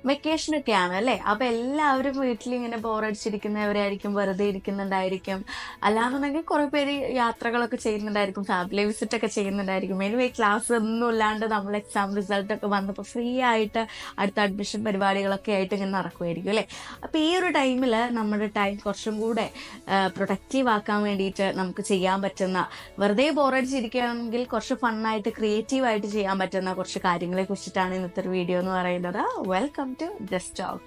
വെക്കേഷനൊക്കെയാണ് അല്ലേ? അപ്പോൾ എല്ലാവരും വീട്ടിലിങ്ങനെ ബോറടിച്ചിരിക്കുന്നവരായിരിക്കും, വെറുതെ ഇരിക്കുന്നുണ്ടായിരിക്കും. അല്ലാന്നുണ്ടെങ്കിൽ കുറേ പേര് യാത്രകളൊക്കെ ചെയ്യുന്നുണ്ടായിരിക്കും, ഫാമിലി വിസിറ്റൊക്കെ ചെയ്യുന്നുണ്ടായിരിക്കും. എനിവേ ക്ലാസ് ഒന്നും ഇല്ലാണ്ട് നമ്മൾ എക്സാം റിസൾട്ടൊക്കെ വന്നപ്പോൾ ഫ്രീ ആയിട്ട് അടുത്ത അഡ്മിഷൻ പരിപാടികളൊക്കെ ആയിട്ട് ഇങ്ങനെ നടക്കുമായിരിക്കും അല്ലേ? അപ്പോൾ ഈ ഒരു ടൈമിൽ നമ്മുടെ ടൈം കുറച്ചും കൂടെ പ്രൊഡക്റ്റീവ് ആക്കാൻ വേണ്ടിയിട്ട് നമുക്ക് ചെയ്യാൻ പറ്റുന്ന, വെറുതെ ബോറടിച്ചിരിക്കുകയാണെങ്കിൽ കുറച്ച് ഫണ്ണായിട്ട് ക്രിയേറ്റീവായിട്ട് ചെയ്യാൻ പറ്റുന്ന കുറച്ച് കാര്യങ്ങളെ കുറിച്ചിട്ടാണ് ഇന്നത്തെ ഒരു വീഡിയോ എന്ന് പറയുന്നത്. Welcome to Just Talk.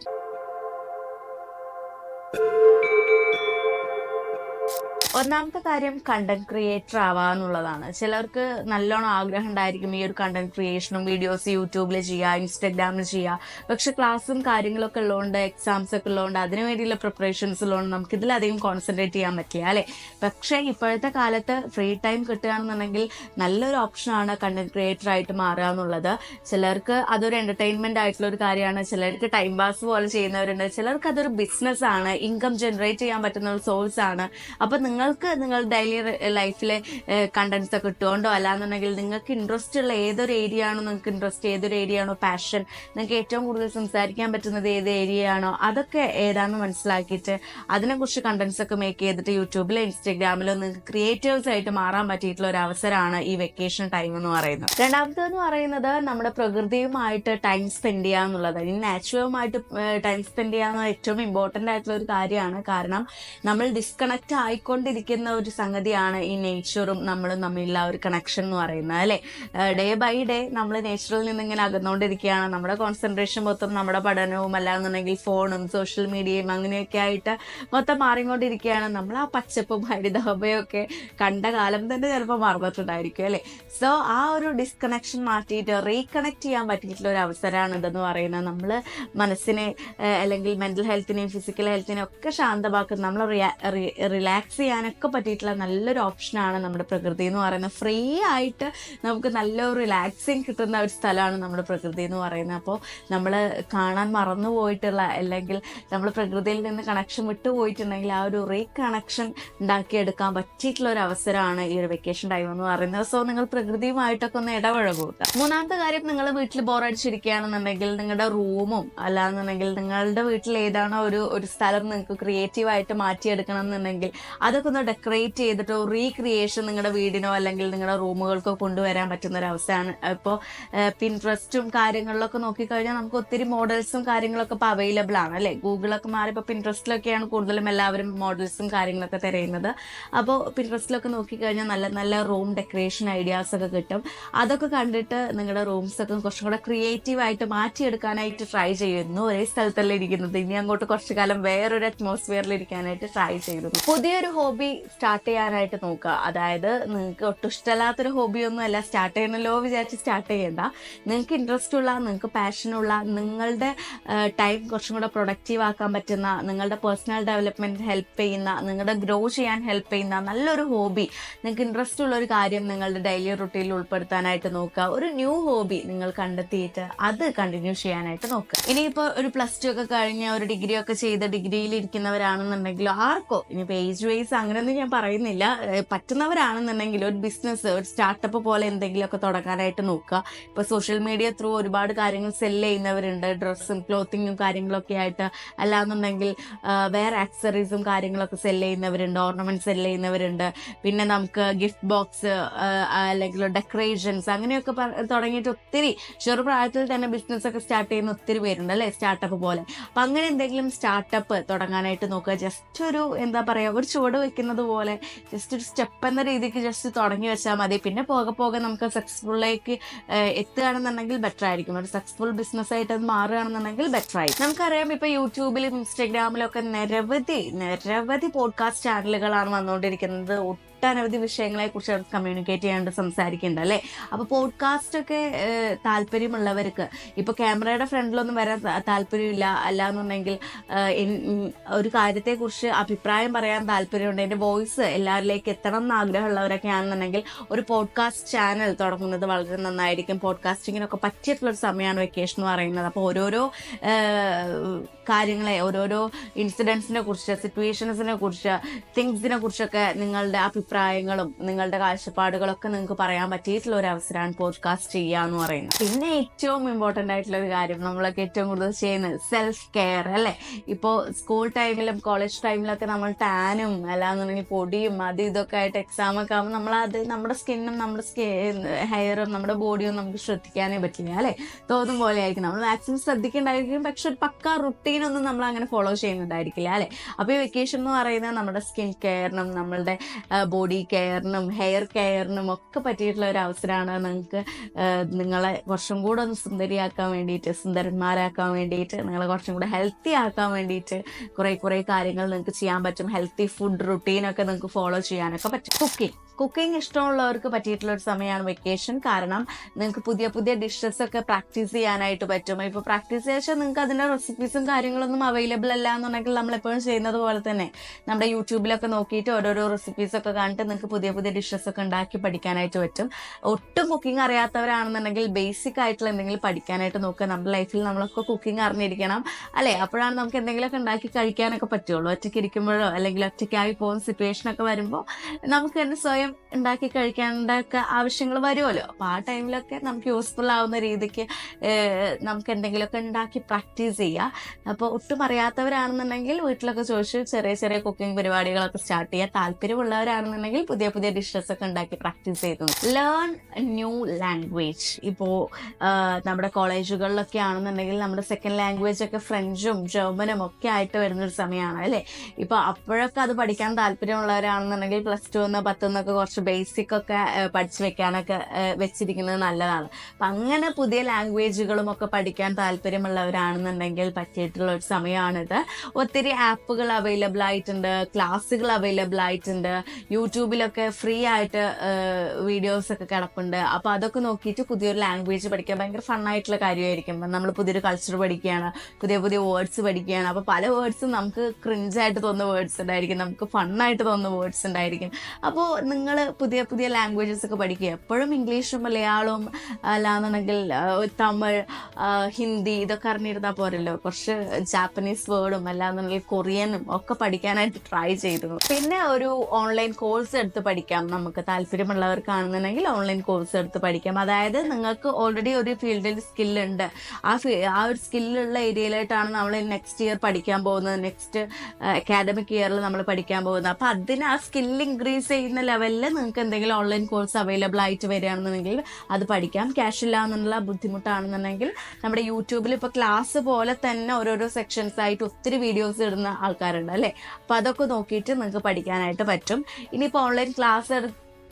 ഒന്നാമത്തെ കാര്യം കണ്ടന്റ് ക്രിയേറ്റർ ആവാന്നുള്ളതാണ്. ചിലർക്ക് നല്ലോണം ആഗ്രഹം ഉണ്ടായിരിക്കും ഈ ഒരു കണ്ടന്റ് ക്രിയേഷനും വീഡിയോസ് യൂട്യൂബിൽ ചെയ്യുക, ഇൻസ്റ്റഗ്രാമിൽ ചെയ്യുക. പക്ഷെ ക്ലാസ്സും കാര്യങ്ങളൊക്കെ ഉള്ളതുകൊണ്ട്, എക്സാംസ് ഒക്കെ ഉള്ളതുകൊണ്ട്, അതിനു വേണ്ടിയുള്ള പ്രിപ്പറേഷൻസ് ഉള്ളതുകൊണ്ട് നമുക്ക് ഇതിലധികം കോൺസെൻട്രേറ്റ് ചെയ്യാൻ പറ്റില്ല അല്ലേ? പക്ഷേ ഇപ്പോഴത്തെ കാലത്ത് ഫ്രീ ടൈം കിട്ടുകയാണെന്നുണ്ടെങ്കിൽ നല്ലൊരു ഓപ്ഷനാണ് കണ്ടന്റ് ക്രിയേറ്റർ ആയിട്ട് മാറുക എന്നുള്ളത്. ചിലർക്ക് അതൊരു എന്റർടൈൻമെന്റ് ആയിട്ടുള്ള ഒരു കാര്യമാണ്, ചിലർക്ക് ടൈം പാസ് പോലെ ചെയ്യുന്നവരുണ്ട്, ചിലർക്ക് അതൊരു ബിസിനസ് ആണ്, ഇൻകം ജനറേറ്റ് ചെയ്യാൻ പറ്റുന്ന ഒരു സോഴ്സ് ആണ്. അപ്പൊ നിങ്ങൾക്ക് നിങ്ങൾ ഡെയിലി ലൈഫിലെ കണ്ടന്റ്സ് ഒക്കെ ഇട്ടുകൊണ്ടോ, അല്ലാന്നുണ്ടെങ്കിൽ നിങ്ങൾക്ക് ഇൻട്രസ്റ്റ് ഉള്ള ഏതൊരു ഏരിയ ആണോ, നിങ്ങൾക്ക് ഇൻട്രസ്റ്റ് ഏതൊരു ഏരിയ ആണോ, പാഷൻ, നിങ്ങൾക്ക് ഏറ്റവും കൂടുതൽ സംസാരിക്കാൻ പറ്റുന്നത് ഏത് ഏരിയ ആണോ, അതൊക്കെ ഏതാണെന്ന് മനസ്സിലാക്കിയിട്ട് അതിനെക്കുറിച്ച് കണ്ടന്റ്സ് ഒക്കെ മേക്ക് ചെയ്തിട്ട് യൂട്യൂബിലോ ഇൻസ്റ്റഗ്രാമിലോ നിങ്ങൾക്ക് ക്രിയേറ്റേഴ്സ് ആയിട്ട് മാറാൻ പറ്റിയിട്ടുള്ള ഒരു അവസരമാണ് ഈ വെക്കേഷൻ ടൈം എന്ന് പറയുന്നത്. രണ്ടാമത്തേന്ന് പറയുന്നത് നമ്മുടെ പ്രകൃതിയുമായിട്ട് ടൈം സ്പെൻഡ് ചെയ്യുക എന്നുള്ളത്. ഈ നാച്ചുറലുമായിട്ട് ടൈം സ്പെൻഡ് ചെയ്യുക എന്നത് ഏറ്റവും ഇമ്പോർട്ടൻ്റ് ആയിട്ടുള്ള ഒരു കാര്യമാണ്. കാരണം നമ്മൾ ഡിസ്കണക്ട് ആയിക്കൊണ്ടിരിക്കുന്ന ഒരു സംഗതിയാണ് ഈ നേച്ചറും നമ്മളും തമ്മിലുള്ള ഒരു കണക്ഷൻ എന്ന് പറയുന്നത് അല്ലേ? ഡേ ബൈ ഡേ നമ്മൾ നേച്ചറിൽ നിന്ന് ഇങ്ങനെ അകന്നുകൊണ്ടിരിക്കുകയാണ്. നമ്മുടെ കോൺസെൻട്രേഷൻ മൊത്തം നമ്മുടെ പഠനവും അല്ലാന്നുണ്ടെങ്കിൽ ഫോണും സോഷ്യൽ മീഡിയയും അങ്ങനെയൊക്കെ ആയിട്ട് മൊത്തം മാറിക്കൊണ്ടിരിക്കുകയാണ്. നമ്മൾ ആ പച്ചപ്പും ഹരിതഭയൊക്കെ കണ്ട കാലം തന്നെ ചിലപ്പോൾ മറന്നിട്ടുണ്ടായിരിക്കും അല്ലേ? സോ ആ ഒരു ഡിസ്കണക്ഷൻ മാറ്റിയിട്ട് റീകണക്ട് ചെയ്യാൻ പറ്റിയിട്ടുള്ള ഒരു അവസരമാണ് ഇതെന്ന് പറയുന്നത്. നമ്മൾ മനസ്സിനെ അല്ലെങ്കിൽ മെൻ്റൽ ഹെൽത്തിനെയും ഫിസിക്കൽ ഹെൽത്തിനെയും ഒക്കെ ശാന്തമാക്കുന്ന, നമ്മൾ റിലാക്സ് ചെയ്യാനൊക്കെ പറ്റിയിട്ടുള്ള നല്ലൊരു ഓപ്ഷനാണ് നമ്മുടെ പ്രകൃതി എന്ന് പറയുന്നത്. ഫ്രീ ആയിട്ട് നമുക്ക് നല്ലൊരു റിലാക്സിങ് കിട്ടുന്ന ഒരു സ്ഥലമാണ് നമ്മുടെ പ്രകൃതി എന്ന് പറയുന്നത്. അപ്പോൾ നമ്മൾ കാണാൻ മറന്നു പോയിട്ടുള്ള, അല്ലെങ്കിൽ നമ്മൾ പ്രകൃതിയിൽ നിന്ന് കണക്ഷൻ വിട്ടുപോയിട്ടുണ്ടെങ്കിൽ ആ ഒരു റീകണക്ഷൻ ഉണ്ടാക്കിയെടുക്കാൻ പറ്റിയിട്ടുള്ള ഒരു അവസരമാണ് ഈ ഒരു വെക്കേഷൻ ടൈം എന്ന് പറയുന്നത്. സോ നിങ്ങൾ പ്രകൃതിയുമായിട്ടൊക്കെ ഒന്ന് ഇടപഴകുക. മൂന്നാമത്തെ കാര്യം, നിങ്ങൾ വീട്ടിൽ ബോറടിച്ചിരിക്കുകയാണെന്നുണ്ടെങ്കിൽ നിങ്ങളുടെ റൂമും അല്ലാന്നുണ്ടെങ്കിൽ നിങ്ങളുടെ വീട്ടിൽ ഏതാണോ ഒരു സ്ഥലം നിങ്ങൾക്ക് ക്രിയേറ്റീവായിട്ട് മാറ്റിയെടുക്കണം എന്നുണ്ടെങ്കിൽ അതൊക്കെ ഒന്ന് ഡെക്കറേറ്റ് ചെയ്തിട്ടോ റീക്രിയേഷൻ നിങ്ങളുടെ വീടിനോ അല്ലെങ്കിൽ നിങ്ങളുടെ റൂമുകൾക്കോ കൊണ്ടുവരാൻ പറ്റുന്ന ഒരു അവസ്ഥയാണ്. ഇപ്പോൾ പിൻട്രസ്റ്റും കാര്യങ്ങളിലൊക്കെ നോക്കിക്കഴിഞ്ഞാൽ നമുക്ക് ഒത്തിരി മോഡൽസും കാര്യങ്ങളൊക്കെ ഇപ്പോൾ അവൈലബിൾ ആണ് അല്ലേ? ഗൂഗിളൊക്കെ മാറി ഇപ്പോൾ പിൻട്രസ്റ്റിലൊക്കെയാണ് കൂടുതലും എല്ലാവരും മോഡൽസും കാര്യങ്ങളൊക്കെ തിരയുന്നത്. അപ്പോൾ പിൻട്രസ്റ്റിലൊക്കെ നോക്കിക്കഴിഞ്ഞാൽ നല്ല നല്ല റൂം ഡെക്കറേഷൻ ഐഡിയാസ് ഒക്കെ കിട്ടും. അതൊക്കെ കണ്ടിട്ട് നിങ്ങളുടെ റൂംസൊക്കെ കുറച്ചും കൂടെ ക്രിയേറ്റീവായിട്ട് മാറ്റിയെടുക്കാനായിട്ട് ട്രൈ ചെയ്യുന്നു. ഒരേ സ്ഥലത്തല്ലേ ഇരിക്കുന്നത്, ഇനി അങ്ങോട്ട് കുറച്ചു കാലം വേറൊരു അറ്റ്മോസ്ഫിയറിൽ ഇരിക്കാനായിട്ട് ട്രൈ ചെയ്യുന്നു. പുതിയൊരു ഹോബി സ്റ്റാർട്ട് ചെയ്യാനായിട്ട് നോക്കുക. അതായത് നിങ്ങൾക്ക് ഒട്ടും ഇഷ്ടമല്ലാത്തൊരു ഹോബിയൊന്നും അല്ല സ്റ്റാർട്ട് ചെയ്യണല്ലോ വിചാരിച്ച് സ്റ്റാർട്ട് ചെയ്യേണ്ട. നിങ്ങൾക്ക് ഇൻട്രസ്റ്റ് ഉള്ള, നിങ്ങൾക്ക് പാഷനുള്ള, നിങ്ങളുടെ ടൈം കുറച്ചും കൂടെ പ്രൊഡക്റ്റീവ് ആക്കാൻ പറ്റുന്ന, നിങ്ങളുടെ പേഴ്സണൽ ഡെവലപ്മെൻറ്റ് ഹെൽപ്പ് ചെയ്യുന്ന, നിങ്ങളുടെ ഗ്രോ ചെയ്യാൻ ഹെൽപ്പ് ചെയ്യുന്ന നല്ലൊരു ഹോബി, നിങ്ങൾക്ക് ഇൻട്രസ്റ്റ് ഉള്ള ഒരു കാര്യം നിങ്ങളുടെ ഡെയിലി റുട്ടീനിൽ ഉൾപ്പെടുത്താനായിട്ട് നോക്കുക. ഒരു ന്യൂ ഹോബി നിങ്ങൾ കണ്ടെത്തിയിട്ട് അത് കണ്ടിന്യൂ ചെയ്യാനായിട്ട് നോക്കുക. ഇനിയിപ്പോൾ ഒരു +2 ഒക്കെ കഴിഞ്ഞ് ഒരു ഡിഗ്രി ഒക്കെ ചെയ്ത് ഡിഗ്രിയിൽ ഇരിക്കുന്നവരാണെന്നുണ്ടെങ്കിൽ ആർക്കോ, ഇനിയിപ്പോൾ ഏജ് വൈസ് അങ്ങനെയൊന്നും ഞാൻ പറയുന്നില്ല, പറ്റുന്നവരാണെന്നുണ്ടെങ്കിൽ ഒരു ബിസിനസ്, ഒരു സ്റ്റാർട്ടപ്പ് പോലെ എന്തെങ്കിലുമൊക്കെ തുടങ്ങാനായിട്ട് നോക്കുക. ഇപ്പോൾ സോഷ്യൽ മീഡിയ ത്രൂ ഒരുപാട് കാര്യങ്ങൾ സെല്ല് ചെയ്യുന്നവരുണ്ട്, ഡ്രസ്സും ക്ലോത്തിങ്ങും കാര്യങ്ങളൊക്കെ ആയിട്ട്. അല്ലാന്നുണ്ടെങ്കിൽ വേറെ ആക്സസറീസും കാര്യങ്ങളൊക്കെ സെല്ല് ചെയ്യുന്നവരുണ്ട്, ഓർണമെൻറ്റ് സെല്ല് ചെയ്യുന്നവരുണ്ട്. പിന്നെ നമുക്ക് ഗിഫ്റ്റ് ബോക്സ് അല്ലെങ്കിൽ ഡെക്കറേഷൻസ് അങ്ങനെയൊക്കെ തുടങ്ങിയിട്ട് ഒത്തിരി ചെറുപ്രായത്തിൽ തന്നെ ബിസിനസ്സൊക്കെ സ്റ്റാർട്ട് ചെയ്യുന്ന ഒത്തിരി പേരുണ്ട് അല്ലേ? സ്റ്റാർട്ടപ്പ് പോലെ. അപ്പം അങ്ങനെ എന്തെങ്കിലും സ്റ്റാർട്ടപ്പ് തുടങ്ങാനായിട്ട് നോക്കുക. ജസ്റ്റ് ഒരു എന്താ പറയുക, ഒരു ചുവട് വെക്കുന്നത് പോലെ ജസ്റ്റ് ഒരു സ്റ്റെപ്പ് എന്ന രീതിക്ക് ജസ്റ്റ് തുടങ്ങി വെച്ചാൽ മതി. പിന്നെ പോകെ പോകെ നമുക്ക് സക്സസ്ഫുള്ളിലേക്ക് എത്തുകയാണെന്നുണ്ടെങ്കിൽ ബെറ്റർ ആയിരിക്കും. ഒരു സക്സസ്ഫുൾ ബിസിനസ്സായിട്ട് അത് മാറുകയാണെന്നുണ്ടെങ്കിൽ ബെറ്റർ ആയിരിക്കും. നമുക്കറിയാം ഇപ്പോൾ യൂട്യൂബിലും ഇൻസ്റ്റഗ്രാമിലും ഒക്കെ നിരവധി പോഡ്കാസ്റ്റ് ചാനലുകളാണ് വന്നുകൊണ്ടിരിക്കുന്നത്. ഒട്ടനവധി വിഷയങ്ങളെക്കുറിച്ച് കമ്മ്യൂണിക്കേറ്റ് ചെയ്യാണ്ട് സംസാരിക്കുന്നുണ്ട് അല്ലേ? അപ്പോൾ പോഡ്കാസ്റ്റൊക്കെ താല്പര്യമുള്ളവർക്ക്, ഇപ്പോൾ ക്യാമറയുടെ ഫ്രണ്ടിലൊന്നും വരാൻ താല്പര്യമില്ല, അല്ലാന്നുണ്ടെങ്കിൽ ഒരു കാര്യത്തെക്കുറിച്ച് അഭിപ്രായം പറയാൻ താല്പര്യമുണ്ട്, എൻ്റെ വോയിസ് എല്ലാവരിലേക്ക് എത്തണം എന്ന് ആഗ്രഹമുള്ളവരൊക്കെ ആണെന്നുണ്ടെങ്കിൽ ഒരു പോഡ്കാസ്റ്റ് ചാനൽ തുടങ്ങുന്നത് വളരെ നന്നായിരിക്കും. പോഡ്കാസ്റ്റിങ്ങിനൊക്കെ പറ്റിയിട്ടുള്ളൊരു സമയമാണ് വെക്കേഷൻ എന്ന് പറയുന്നത്. അപ്പോൾ ഓരോരോ കാര്യങ്ങളെ, ഓരോരോ ഇൻസിഡൻസിനെ കുറിച്ച്, സിറ്റുവേഷൻസിനെ കുറിച്ച്, തിങ്സിനെ കുറിച്ചൊക്കെ നിങ്ങളുടെ അഭിപ്രായം അഭിപ്രായങ്ങളും നിങ്ങളുടെ കാഴ്ചപ്പാടുകളൊക്കെ നിങ്ങൾക്ക് പറയാൻ പറ്റിയിട്ടുള്ള ഒരു അവസരമാണ് പോഡ്കാസ്റ്റ് ചെയ്യുക എന്ന് പറയുന്നത്. പിന്നെ ഏറ്റവും ഇമ്പോർട്ടൻ്റ് ആയിട്ടുള്ള ഒരു കാര്യം നമ്മളൊക്കെ ഏറ്റവും കൂടുതൽ ചെയ്യുന്നത് സെൽഫ് കെയർ അല്ലേ. ഇപ്പോൾ സ്കൂൾ ടൈമിലും കോളേജ് ടൈമിലൊക്കെ നമ്മൾ ടാനും അല്ലാന്നുണ്ടെങ്കിൽ പൊടിയും അത് ഇതൊക്കെ ആയിട്ട് എക്സാമൊക്കെ ആകുമ്പോൾ നമ്മുടെ സ്കിന്നും നമ്മുടെ ഹെയറും നമ്മുടെ ബോഡിയും നമുക്ക് ശ്രദ്ധിക്കാനേ പറ്റില്ല അല്ലേ. തോന്നും പോലെ ആയിരിക്കും നമ്മൾ മാക്സിമം ശ്രദ്ധിക്കേണ്ടായിരിക്കും, പക്ഷെ ഒരു പക്ക റുട്ടീനൊന്നും നമ്മൾ അങ്ങനെ ഫോളോ ചെയ്യുന്നുണ്ടായിരിക്കില്ല അല്ലേ. അപ്പോൾ ഈ വെക്കേഷൻ എന്ന് പറയുന്നത് നമ്മുടെ സ്കിൻ കെയറിനും നമ്മളുടെ ബോഡി കെയറിനും ഹെയർ കെയറിനും ഒക്കെ പറ്റിയിട്ടുള്ള ഒരു അവസരമാണ്. നിങ്ങളെ കുറച്ചും കൂടെ ഒന്ന് സുന്ദരിയാക്കാൻ വേണ്ടിയിട്ട്, സുന്ദരന്മാരാക്കാൻ വേണ്ടിയിട്ട്, നിങ്ങളെ കുറച്ചും കൂടെ ഹെൽത്തി ആക്കാൻ വേണ്ടിയിട്ട് കുറേ കാര്യങ്ങൾ നിങ്ങൾക്ക് ചെയ്യാൻ പറ്റും. ഹെൽത്തി ഫുഡ് റുട്ടീനൊക്കെ നിങ്ങൾക്ക് ഫോളോ ചെയ്യാനൊക്കെ പറ്റും. കുക്കിംഗ് ഇഷ്ടമുള്ളവർക്ക് പറ്റിയിട്ടുള്ള ഒരു സമയമാണ് വെക്കേഷൻ. കാരണം നിങ്ങൾക്ക് പുതിയ ഡിഷസ് ഒക്കെ പ്രാക്ടീസ് ചെയ്യാനായിട്ട് പറ്റും. ഇപ്പോൾ പ്രാക്ടീസ് ചെയ്യാൻ നിങ്ങൾക്ക് അതിൻ്റെ റെസിപ്പീസും കാര്യങ്ങളൊന്നും അവൈലബിൾ അല്ല എന്നുണ്ടെങ്കിൽ നമ്മളെപ്പോഴും ചെയ്യുന്നത് പോലെ തന്നെ നമ്മുടെ യൂട്യൂബിലൊക്കെ നോക്കിയിട്ട് ഓരോരോ റെസിപ്പീസൊക്കെ കണ്ടിട്ട് നിങ്ങൾക്ക് പുതിയ ഡിഷസ് ഒക്കെ ഉണ്ടാക്കി പഠിക്കാനായിട്ട് പറ്റും. ഒട്ടും കുക്കിംഗ് അറിയാത്തവരാണെന്നുണ്ടെങ്കിൽ ബേസിക് ആയിട്ടുള്ള എന്തെങ്കിലും പഠിക്കാനായിട്ട് നോക്കുക. നമ്മുടെ ലൈഫിൽ നമ്മളൊക്കെ കുക്കിംഗ് അറിഞ്ഞിരിക്കണം അല്ലേ. അപ്പോഴാണ് നമുക്ക് എന്തെങ്കിലുമൊക്കെ ഉണ്ടാക്കി കഴിക്കാനൊക്കെ പറ്റുള്ളൂ. ഒറ്റയ്ക്ക് ഇരിക്കുമ്പോഴോ അല്ലെങ്കിൽ ഒറ്റയ്ക്കായി പോകുന്ന സിറ്റുവേഷനൊക്കെ വരുമ്പോൾ നമുക്ക് തന്നെ സ്വയം ഉണ്ടാക്കി കഴിക്കേണ്ടൊക്കെ ആവശ്യങ്ങൾ വരുമല്ലോ. അപ്പോൾ ആ ടൈമിലൊക്കെ നമുക്ക് യൂസ്ഫുൾ ആവുന്ന രീതിക്ക് നമുക്ക് എന്തെങ്കിലുമൊക്കെ ഉണ്ടാക്കി പ്രാക്ടീസ് ചെയ്യുക. അപ്പോൾ ഒട്ടും അറിയാത്തവരാണെന്നുണ്ടെങ്കിൽ വീട്ടിലൊക്കെ ചോദിച്ച് ചെറിയ കുക്കിംഗ് പരിപാടികളൊക്കെ സ്റ്റാർട്ട് ചെയ്യുക. താല്പര്യമുള്ളവരാണെന്നുണ്ടെങ്കിൽ പുതിയ ഡിഷസ് ഒക്കെ ഉണ്ടാക്കി പ്രാക്ടീസ് ചെയ്തു. Learn new language. ഇപ്പോൾ നമ്മുടെ കോളേജുകളിലൊക്കെ ആണെന്നുണ്ടെങ്കിൽ നമ്മുടെ സെക്കൻഡ് ലാംഗ്വേജ് ഒക്കെ ഫ്രഞ്ചും ജർമ്മനും ഒക്കെ ആയിട്ട് വരുന്നൊരു സമയമാണ് അല്ലേ. ഇപ്പോൾ അപ്പോഴൊക്കെ അത് പഠിക്കാൻ താല്പര്യമുള്ളവരാണെന്നുണ്ടെങ്കിൽ +2 10 കുറച്ച് ബേസിക് ഒക്കെ പഠിച്ചു വെക്കാനൊക്കെ വെച്ചിരിക്കുന്നത് നല്ലതാണ്. അപ്പം അങ്ങനെ പുതിയ ലാംഗ്വേജുകളും ഒക്കെ പഠിക്കാൻ താല്പര്യമുള്ളവരാണെന്നുണ്ടെങ്കിൽ പറ്റിയിട്ടുള്ള ഒരു സമയമാണിത്. ഒത്തിരി ആപ്പുകൾ അവൈലബിൾ ആയിട്ടുണ്ട്, ക്ലാസ്സുകൾ അവൈലബിൾ ആയിട്ടുണ്ട്, യൂട്യൂബിലൊക്കെ ഫ്രീ ആയിട്ട് വീഡിയോസ് ഒക്കെ കിടപ്പുണ്ട്. അപ്പോൾ അതൊക്കെ നോക്കിയിട്ട് പുതിയൊരു ലാംഗ്വേജ് പഠിക്കാൻ ഭയങ്കര ഫണ്ണായിട്ടുള്ള കാര്യമായിരിക്കും. നമ്മൾ പുതിയൊരു കൾച്ചർ പഠിക്കുകയാണ്, പുതിയ വേർഡ്സ് പഠിക്കുകയാണ്. അപ്പോൾ പല വേർഡ്സും നമുക്ക് ക്രിഞ്ചായിട്ട് തോന്നുന്ന വേർഡ്സ് ഉണ്ടായിരിക്കും, നമുക്ക് ഫണ്ണായിട്ട് തോന്നുന്ന വേർഡ്സ് ഉണ്ടായിരിക്കും. അപ്പോൾ നിങ്ങൾ പുതിയ ലാംഗ്വേജസ് ഒക്കെ പഠിക്കുക. എപ്പോഴും ഇംഗ്ലീഷും മലയാളവും അല്ലാന്നുണ്ടെങ്കിൽ തമിഴ് ഹിന്ദി ഇതൊക്കെ അറിഞ്ഞിരുന്നാൽ പോരല്ലോ. കുറച്ച് ജാപ്പനീസ് വേർഡും അല്ലാന്നുണ്ടെങ്കിൽ കൊറിയനും ഒക്കെ പഠിക്കാനായിട്ട് ട്രൈ ചെയ്തു. പിന്നെ ഒരു ഓൺലൈൻ കോഴ്സ് എടുത്ത് പഠിക്കാം. നമുക്ക് താല്പര്യമുള്ളവർക്കാണെന്നുണ്ടെങ്കിൽ ഓൺലൈൻ കോഴ്സ് എടുത്ത് പഠിക്കാം. അതായത് നിങ്ങൾക്ക് ഓൾറെഡി ഒരു ഫീൽഡിൽ സ്കില്ലുണ്ട്, ആ ഒരു സ്കില്ലുള്ള ഏരിയയിലായിട്ടാണ് നമ്മൾ നെക്സ്റ്റ് ഇയർ പഠിക്കാൻ പോകുന്നത്, നെക്സ്റ്റ് അക്കാഡമിക് ഇയറിൽ നമ്മൾ പഠിക്കാൻ പോകുന്നത്. അപ്പോൾ അതിന് ആ സ്കില്ല് ഇൻക്രീസ് ചെയ്യുന്ന ലെവലിൽ നിങ്ങൾക്ക് എന്തെങ്കിലും ഓൺലൈൻ കോഴ്സ് അവൈലബിൾ ആയിട്ട് വരികയാണെന്നുണ്ടെങ്കിൽ അത് പഠിക്കാം. ക്യാഷ് ഇല്ല എന്നുള്ള ബുദ്ധിമുട്ടാണെന്നുണ്ടെങ്കിൽ നമ്മുടെ യൂട്യൂബിൽ ഇപ്പോൾ ക്ലാസ് പോലെ തന്നെ ഓരോരോ സെക്ഷൻസ് ആയിട്ട് ഒത്തിരി വീഡിയോസ് ഇടുന്ന ആൾക്കാരുണ്ട് അല്ലേ. അപ്പോൾ അതൊക്കെ നോക്കിയിട്ട് നിങ്ങൾക്ക് പഠിക്കാനായിട്ട് പറ്റും. ഇനിയിപ്പോൾ ഓൺലൈൻ ക്ലാസ്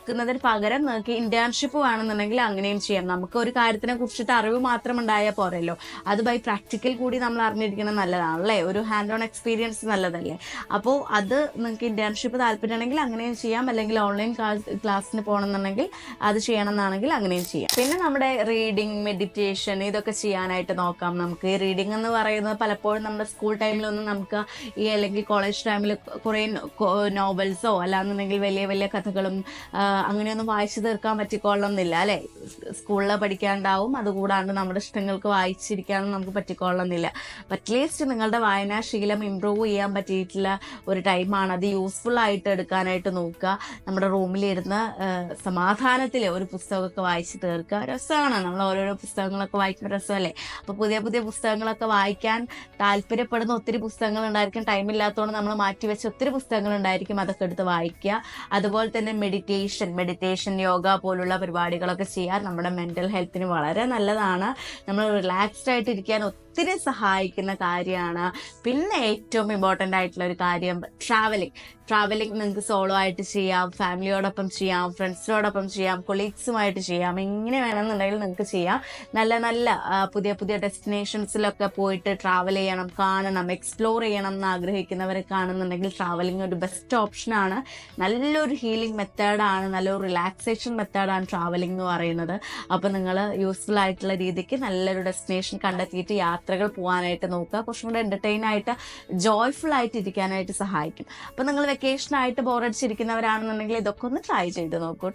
ക്കുന്നതിന് പകരം നിങ്ങൾക്ക് ഇന്റേൺഷിപ്പ് വേണമെന്നുണ്ടെങ്കിൽ അങ്ങനെയും ചെയ്യാം. നമുക്ക് ഒരു കാര്യത്തിനെ കുറിച്ചിട്ട് അറിവ് മാത്രം ഉണ്ടായാൽ പോരല്ലോ, അത് ബൈ പ്രാക്ടിക്കൽ കൂടി നമ്മൾ അറിഞ്ഞിരിക്കുന്നത് നല്ലതാണല്ലേ. ഒരു ഹാൻഡ് ഓൺ എക്സ്പീരിയൻസ് നല്ലതല്ലേ. അപ്പോൾ അത് നിങ്ങൾക്ക് ഇന്റേൺഷിപ്പ് താല്പര്യമുണ്ടെങ്കിൽ അങ്ങനെയും ചെയ്യാം, അല്ലെങ്കിൽ ഓൺലൈൻ ക്ലാസ്സിന് പോകണമെന്നുണ്ടെങ്കിൽ അത് ചെയ്യണമെന്നാണെങ്കിൽ അങ്ങനെയും ചെയ്യാം. പിന്നെ നമ്മുടെ റീഡിങ്, മെഡിറ്റേഷൻ ഇതൊക്കെ ചെയ്യാനായിട്ട് നോക്കാം. നമുക്ക് ഈ റീഡിംഗ് എന്ന് പറയുന്നത് പലപ്പോഴും നമ്മുടെ സ്കൂൾ ടൈമിലൊന്നും നമുക്ക് അല്ലെങ്കിൽ കോളേജ് ടൈമിൽ കുറേ നോവൽസോ അല്ലാന്നുണ്ടെങ്കിൽ വലിയ കഥകളും അങ്ങനെയൊന്നും വായിച്ചു തീർക്കാൻ പറ്റിക്കൊള്ളുന്നില്ല അല്ലേ. സ്കൂളിൽ പഠിക്കാണ്ടാവും, അതുകൂടാണ്ട് നമ്മുടെ ഇഷ്ടങ്ങൾക്ക് വായിച്ചിരിക്കാനും നമുക്ക് പറ്റിക്കൊള്ളുന്നില്ല. അറ്റ്ലീസ്റ്റ് നിങ്ങളുടെ വായനാശീലം ഇമ്പ്രൂവ് ചെയ്യാൻ പറ്റിയിട്ടുള്ള ഒരു ടൈമാണ്. അത് യൂസ്ഫുൾ ആയിട്ട് എടുക്കാനായിട്ട് നോക്കുക. നമ്മുടെ റൂമിലിരുന്ന് സമാധാനത്തിൽ ഒരു പുസ്തകമൊക്കെ വായിച്ച് തീർക്കുക. രസമാണ്, നമ്മൾ ഓരോരോ പുസ്തകങ്ങളൊക്കെ വായിക്കുന്ന രസമല്ലേ. അപ്പോൾ പുതിയ പുസ്തകങ്ങളൊക്കെ വായിക്കാൻ താല്പര്യപ്പെടുന്ന ഒത്തിരി പുസ്തകങ്ങളുണ്ടായിരിക്കും. ടൈമില്ലാത്തതുകൊണ്ട് നമ്മൾ മാറ്റിവെച്ച ഒത്തിരി പുസ്തകങ്ങളുണ്ടായിരിക്കും, അതൊക്കെ എടുത്ത് വായിക്കുക. അതുപോലെ തന്നെ മെഡിറ്റേഷൻ യോഗ പോലുള്ള പരിപാടികളൊക്കെ ചെയ്യാൻ നമ്മുടെ മെൻ്റൽ ഹെൽത്തിന് വളരെ നല്ലതാണ്. നമ്മൾ റിലാക്സ്ഡ് ആയിട്ട് ഇരിക്കാൻ ഒത്തിരി സഹായിക്കുന്ന കാര്യമാണ്. പിന്നെ ഏറ്റവും ഇമ്പോർട്ടൻ്റ് ആയിട്ടുള്ള ഒരു കാര്യം ട്രാവലിംഗ് നിങ്ങൾക്ക് സോളോ ആയിട്ട് ചെയ്യാം, ഫാമിലിയോടൊപ്പം ചെയ്യാം, ഫ്രണ്ട്സിനോടൊപ്പം ചെയ്യാം, കൊളീഗ്സുമായിട്ട് ചെയ്യാം, എങ്ങനെ വേണമെന്നുണ്ടെങ്കിൽ നിങ്ങൾക്ക് ചെയ്യാം. നല്ല പുതിയ ഡെസ്റ്റിനേഷൻസിലൊക്കെ പോയിട്ട് ട്രാവൽ ചെയ്യണം, കാണണം, എക്സ്പ്ലോർ ചെയ്യണം എന്ന് ആഗ്രഹിക്കുന്നവരെ കാണുന്നുണ്ടെങ്കിൽ ട്രാവലിംഗ് ഒരു ബെസ്റ്റ് ഓപ്ഷനാണ്. നല്ലൊരു ഹീലിംഗ് മെത്തേഡാണ്, നല്ലൊരു റിലാക്സേഷൻ മെത്തേഡാണ് ട്രാവലിംഗ് എന്ന് പറയുന്നത്. അപ്പോൾ നിങ്ങൾ യൂസ്ഫുൾ ആയിട്ടുള്ള രീതിക്ക് നല്ലൊരു ഡെസ്റ്റിനേഷൻ കണ്ടെത്തിയിട്ട് യാത്രകൾ പോകാനായിട്ട് നോക്കുക. കുറച്ചും കൂടെ എൻ്റർടൈൻ ആയിട്ട് ജോയ്ഫുൾ ആയിട്ട് ഇരിക്കാനായിട്ട് സഹായിക്കും. അപ്പോൾ നിങ്ങൾ വെക്കേഷനായിട്ട് ബോറടിച്ചിരിക്കുന്നവരാണെന്നുണ്ടെങ്കിൽ ഇതൊക്കെ ഒന്ന് ട്രൈ ചെയ്ത് നോക്കൂ.